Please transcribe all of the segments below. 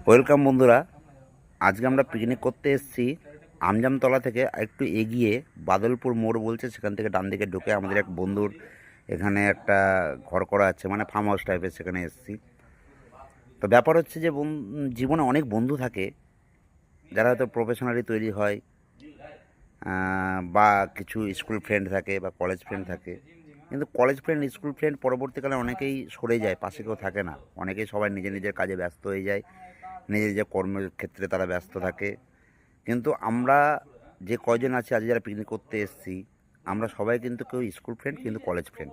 Welcome বন্ধুরা, আজকে আমরা পিকনিক করতে এসেছি আমজামতলা থেকে একটু এগিয়ে বাদলপুর মোড় বলছে, সেখান থেকে ডান দিকে ঢুকে আমাদের এক বন্ধুর এখানে একটা ঘর করা আছে, মানে ফার্ম হাউস টাইপের, সেখানে এসেছি। তো ব্যাপার হচ্ছে যে জীবনে অনেক বন্ধু থাকে যারা হয়তো প্রফেশনালি তৈরি হয়, বা কিছু স্কুল ফ্রেন্ড থাকে বা কলেজ ফ্রেন্ড থাকে। কিন্তু কলেজ ফ্রেন্ড, স্কুল ফ্রেন্ড পরবর্তীকালে অনেকেই সরে যায়, পাশে কেউ থাকে না। অনেকেই সবাই নিজের নিজের কাজে ব্যস্ত হয়ে যায়, নিজের যে কর্মক্ষেত্রে তারা ব্যস্ত থাকে। কিন্তু আমরা যে কয়জন আছি আজ যারা পিকনিক করতে এসেছি, আমরা সবাই কিন্তু কেউ স্কুল ফ্রেন্ড, কিন্তু কলেজ ফ্রেন্ড।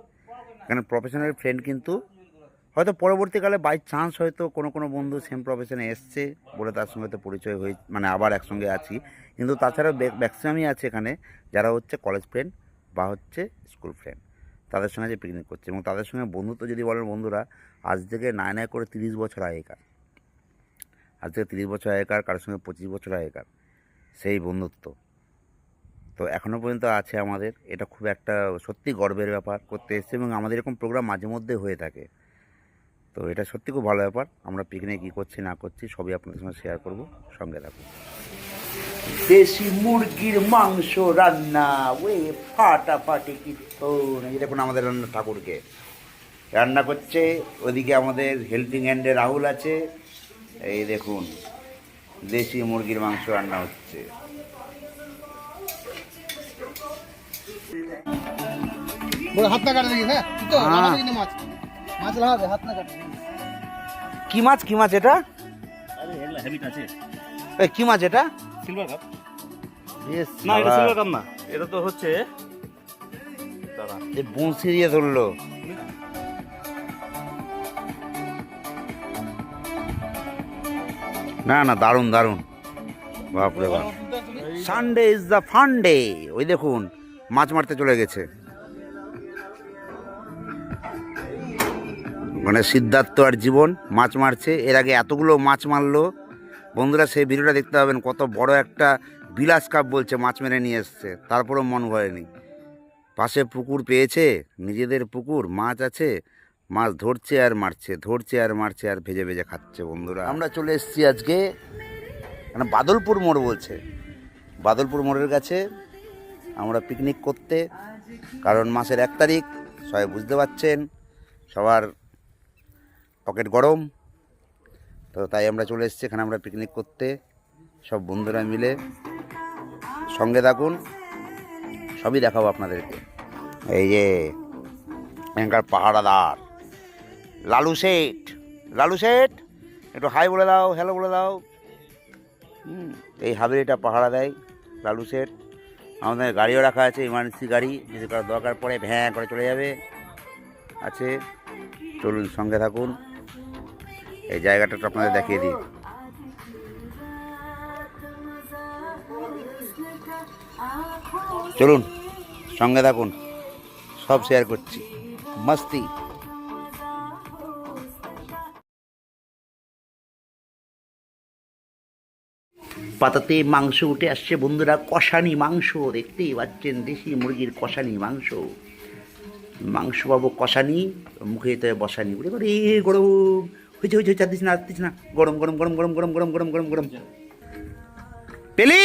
এখানে প্রফেশনাল ফ্রেন্ড কিন্তু হয়তো পরবর্তীকালে বাই চান্স হয়তো কোনো কোনো বন্ধু সেম প্রফেশনে এসছে বলে তার সঙ্গে তো পরিচয় হয়ে, মানে আবার একসঙ্গে আছি। কিন্তু তাছাড়াও ম্যাক্সিমামই আছে এখানে যারা হচ্ছে কলেজ ফ্রেন্ড বা হচ্ছে স্কুল ফ্রেন্ড, তাদের সঙ্গে যে পিকনিক করছে। এবং তাদের সঙ্গে বন্ধুত্ব যদি বলেন বন্ধুরা, আজ থেকে নয় নয় করে 30 বছর আগেকার, আজ থেকে 30 বছর আগেকার, কারোর সঙ্গে 25 বছর আগেকার সেই বন্ধুত্ব তো এখনও পর্যন্ত আছে আমাদের। এটা খুব একটা সত্যি গর্বের ব্যাপার করতে এসেছে, এবং আমাদের এরকম প্রোগ্রাম মাঝে মধ্যে হয়ে থাকে। তো এটা সত্যি খুব ভালো ব্যাপার। আমরা পিকনিক কী করছি না করছি সবই আপনাদের সঙ্গে শেয়ার করব, সঙ্গে থাকুন। দেশি মুরগির মাংস রান্না, ওই ফাটাফাটি কীর্তন। এই দেখুন আমাদের রান্না ঠাকুরকে রান্না করছে। ওদিকে আমাদের হেল্পিং হ্যান্ডে রাহুল আছে। এই দেখুন দেশি মুরগির মাংস রান্না হচ্ছে। হাত না কাটে দেখি। হ্যাঁ তো লাগাবে কিন্তু মাছ মাছ লাগাবে, হাত না কাটে। কি মাছ, কি মাছ এটা? আরে এগুলা হ্যাবিট আছে। এই কি মাছ এটা? Silver cup? বেশ না, এটা সিলভার কাপ না, এটা তো হচ্ছে দাঁড়া, এই বঁড়শি দিয়ে ধরলো। না না, দারুণ দারুণ, বাপরে বাপ। Sunday is the fun day. ওই দেখুন মাছ মারতে চলে গেছে, মানে সিদ্ধার্থ আর জীবন মাছ মারছে। এর আগে এতগুলো মাছ মারলো বন্ধুরা, সেই ভিডিওটা দেখতে পাবেন। কত বড় একটা বিলাস কাপ বলছে মাছ মেরে নিয়ে এসছে, তারপরেও মন ভরেনি। পাশে পুকুর পেয়েছে, নিজেদের পুকুর, মাছ আছে, মাছ ধরছে আর মারছে, ধরছে আর মারছে, আর ভেজে ভেজে খাচ্ছে বন্ধুরা। আমরা চলে এসেছি আজকে মানে বাদলপুর মোড় বলছে, বাদলপুর মোড়ের কাছে আমরা পিকনিক করতে। কারণ মাসের 1 তারিখ, সবাই বুঝতে পারছেন, সবার পকেট গরম। তো তাই আমরা চলে এসেছি এখানে আমরা পিকনিক করতে, সব বন্ধুরা মিলে। সঙ্গে থাকুন, সবই দেখাবো আপনাদেরকে। এই যে এখানকার পাহাড়াদার লালু শেঠ, লালু শেঠ একটু হাই বলে দাও, হ্যালো বলে দাও। এই হাবিলিটা পাহারা দেয় লালু শেঠ। আমাদের গাড়িও রাখা আছে, ইমার্জেন্সি গাড়ি, যদি কারো দরকার পড়ে ভ্যাঁ করে চলে যাবে আছে। চলুন সঙ্গে থাকুন, এই জায়গাটা তো আপনাদের দেখিয়ে দিই। চলুন সঙ্গে থাকুন, সব শেয়ার করছি, মস্তি। পাতাতে মাংস উঠে আসছে বন্ধুরা, কষানি মাংস দেখতেই পাচ্ছেন, দেশি মুরগির কষানি মাংস। মাংস পাবো কষানি, মুখে তো বসানি। উড়ে করে গরম হয়েছে, হয়েছে, চার দিস না, দিস না, গরম গরম গরম গরম গরম গরম গরম গরম গরম। পেলি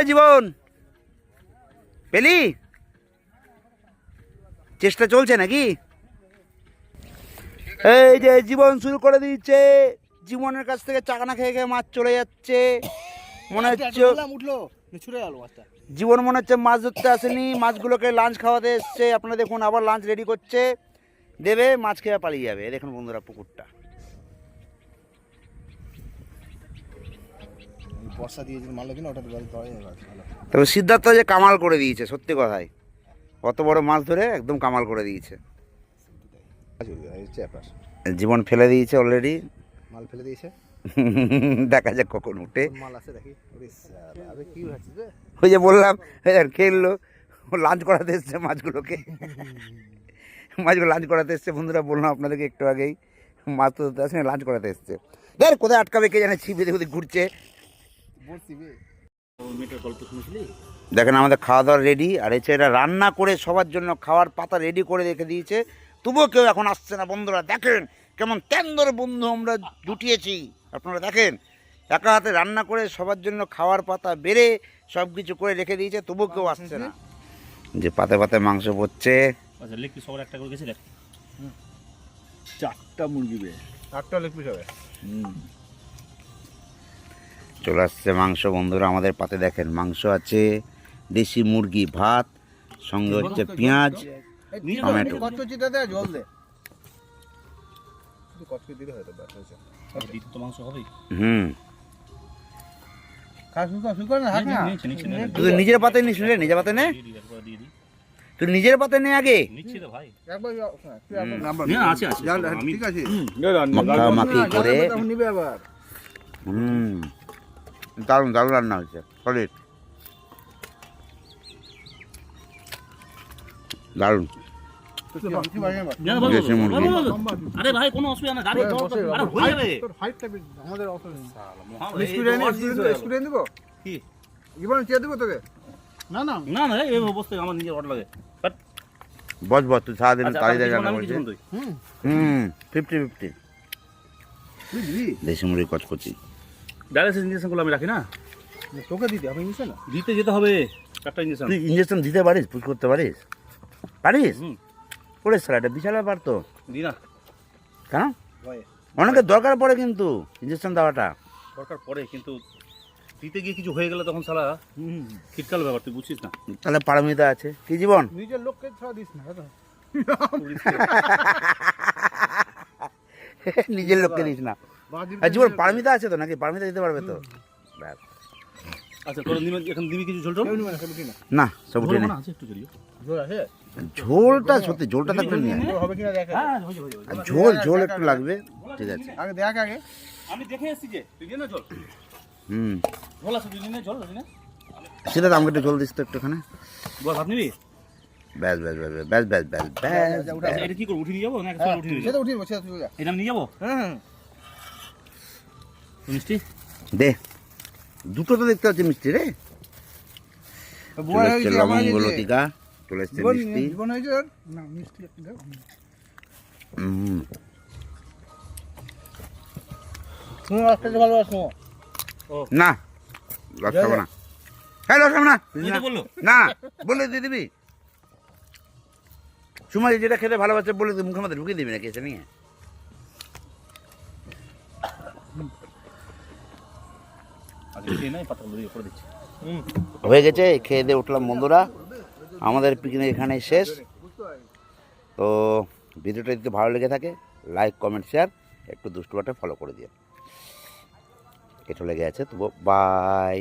জীবন, পেলি? চেষ্টা চলছে নাকি? এই যে জীবন শুরু করে দিচ্ছে। জীবনের কাছ থেকে চাকানা খেয়ে খেয়ে মাছ চলে যাচ্ছে, মনে হচ্ছে উঠলো ছুড়ে গেল মাছটা। জীবন মনে হচ্ছে মাছ ধরতে আসেনি, মাছগুলোকে লাঞ্চ খাওয়াতে এসছে। আপনারা দেখুন আবার লাঞ্চ রেডি করছে, দেবে, মাছ খেয়ে পালিয়ে যাবে। দেখুন বন্ধুরা পুকুরটা। বর্ষা দিয়ে মারলো কিনা ওটা ভালো। তবে সিদ্ধার্থ যে কামাল করে দিয়েছে, সত্যি কথাই, অত বড় মাছ ধরে একদম কামাল করে দিয়েছে। জীবন ফেলে দিয়েছে অলরেডি, মাল ফেলে দিয়েছে। দেখা যাক কখন উঠে। মাল আছে দেখি। কি হচ্ছে? ওই যে বললাম খেললো, লাঞ্চ করাতে এসছে মাছগুলোকে, মাছগুলো লাঞ্চ করাতে এসছে বন্ধুরা। বললাম আপনাদেরকে একটু আগেই, মাছ তো ধরতে আসেনি, লাঞ্চ করাতে এসছে। দেখ কোথায় আটকাবে কে জানে, ছিপে দেখে ঘুরছে। দেখেন আমাদের খাওয়া দাওয়া রেডি, আর এসে এটা রান্না করে সবার জন্য খাওয়ার পাতা রেডি করে রেখে দিয়েছে। তবুও কেউ এখন আসছে না। বন্ধুরা দেখেন কেমন তেন্দর বন্ধু আমরা জুটিয়েছি, আপনারা দেখেন একা হাতে রান্না করে সবার জন্য খাওয়ার পাতা বেড়ে সব কিছু করে রেখে দিয়েছে, তবুও কেউ আসছে না। যে পাতে পাতে মাংস পড়ছে, আচ্ছা লেগ পিস সবার একটা করে গেছে দেখ, 4টা মুরগি বে, 8টা লেগ পিস হবে। চলে আসছে মাংস। বন্ধুরা আমাদের পাতে দেখেন মাংস আছে, দেশি মুরগি, ভাত, সঙ্গে হচ্ছে পেঁয়াজ, টমেটো। কচকচিটা দে, জল দে। শুধু কচকচি দিলে হয়তো ব্যাস হয়েছে। দিতে তো মাংস হবেই। হুম, খা শুরু কর না, হাত না। তুই নিজের পাতে নিস রে, নিজের পাতে নে, দিয়ে দিই, তুই নিজের পাতে নে আগে। নিচ্ছি তো ভাই। একবার তুই একবার নাম্বার না আছে আছে, ঠিক আছে। মাখামাখি করে, তখন নিবে আবার। দারুণ দারুণ রান্না হয়েছে, সলিড, দারুণ। তুই বাড়ি আবার। না, বল, দেশি মুরগি। বল, বল, বল। আরে ভাই কোনো অসুবিধা না, দাঁড়িয়ে আরে হয়ে যাবে। তোর হাইটটা আমাদের অত নেই। এই স্টুডেন্ট দিব কি? জীবন চেয়ে দিব তোকে। না না না না এই অবস্থায় আমার নিজের অড লাগে। বাট বস বস, তুই সারাদিন আচ্ছা তাড়িয়ে আমি রান্না কিছু করছিস। বন্ধুই। হুম 50-50 তুই দিবি দেশি মুরগি কচকচি। ডায়ালিসিস ইনজেকশন গুলো আমি রাখি না, তোকে দিতে আমি নিছে না। দিতে যেতে হবে 4টা ইনজেকশন। তুই ইঞ্জেকশন দিতে পারিস, পুশ করতে পারিস? পারিস? হুম, করিস স্যার, এটা বিশাল ব্যাপার তো। দি না, কেন? ভয়ে অনেকের দরকার পড়ে কিন্তু ইঞ্জেকশন দেওয়াটা। দরকার পড়ে কিন্তু দিতে গিয়ে কিছু হয়ে গেলে তখন শালা শীতকাল ব্যাপার, তুই বুঝছিস না। তাহলে পারমিতা আছে কি জীবন? নিজের লোককে ছাড়া দিস না দাদা। নিজের লোককে দিস না। আর জীবন পারমিতা আছে তো নাকি? পারমিতা দিতে পারবে তো? ব্যাস। আচ্ছা তোর নিমে এখন দিবি কিছু ঝোল টোল? কেউ নিবে না, কেউ না। না সব উঠে নে। আছে একটু ঝোলিও। জোর আছে? ঝোলটা সত্যি, ঝোলটা থাকলে নিয়ে আয়। জোর হবে কিনা দেখ। হ্যাঁ হয়ে যাবে, হয়ে যাবে। আর ঝোল ঝোল একটু লাগবে, ঠিক আছে। আগে দেখ আগে। আমি দেখে এসেছি যে তুই দিয়ে না ঝোল, হুম, ঝোল আছে, তুই নিয়ে নে ঝোল, দিবি না? সেটা তো আমাকে একটু ঝোল দিস তো একটুখানে। বল আপনি নিবি? ব্যাস ব্যাস ব্যাস ব্যাস ব্যাস ব্যাস ব্যাস আচ্ছা, ব্যাস। আচ্ছা এটা কি করব, উঠিয়ে নিয়ে যাবো না একসাথে উঠিয়ে নিয়ে সেটা যাবো? উঠিয়ে বসে তুই যা। এটা আমি নিয়ে যাবো হ্যাঁ মিষ্টি? দে, দুটো তো দেখতে পাচ্ছি মিষ্টি রে। বুয়া চলে হয়ে এসছে গেছে আমার লবঙ্গ এই যে। লতিকা, চলে এসছে জীবন মিষ্টি। জীবন হয়েছে ওর? না মিষ্টি একটু দাও। হুম, তুমি আসতে ভালোবাসো। না রস খাবো না। হ্যাঁ রস খাবো না। তুই তো বললো। না বলে দিয়ে দিবি। সুমাই যেটা খেতে ভালোবাসে বলে তুই মুখের মধ্যে ঢুকিয়ে দিবি নাকি এসে নিয়ে? আচ্ছা খেয়ে নাই, পাতাগুলো দিয়ে করে দিচ্ছি। হয়ে গেছে, খেয়ে দিয়ে উঠলাম বন্ধুরা। আমাদের পিকনিক এখানেই শেষ। তো ভিডিওটা যদি ভালো লেগে থাকে লাইক কমেন্ট শেয়ার, একটু দুষ্টুবাটা ফলো করে দিও। এটা লেগে আছে তো, বাই।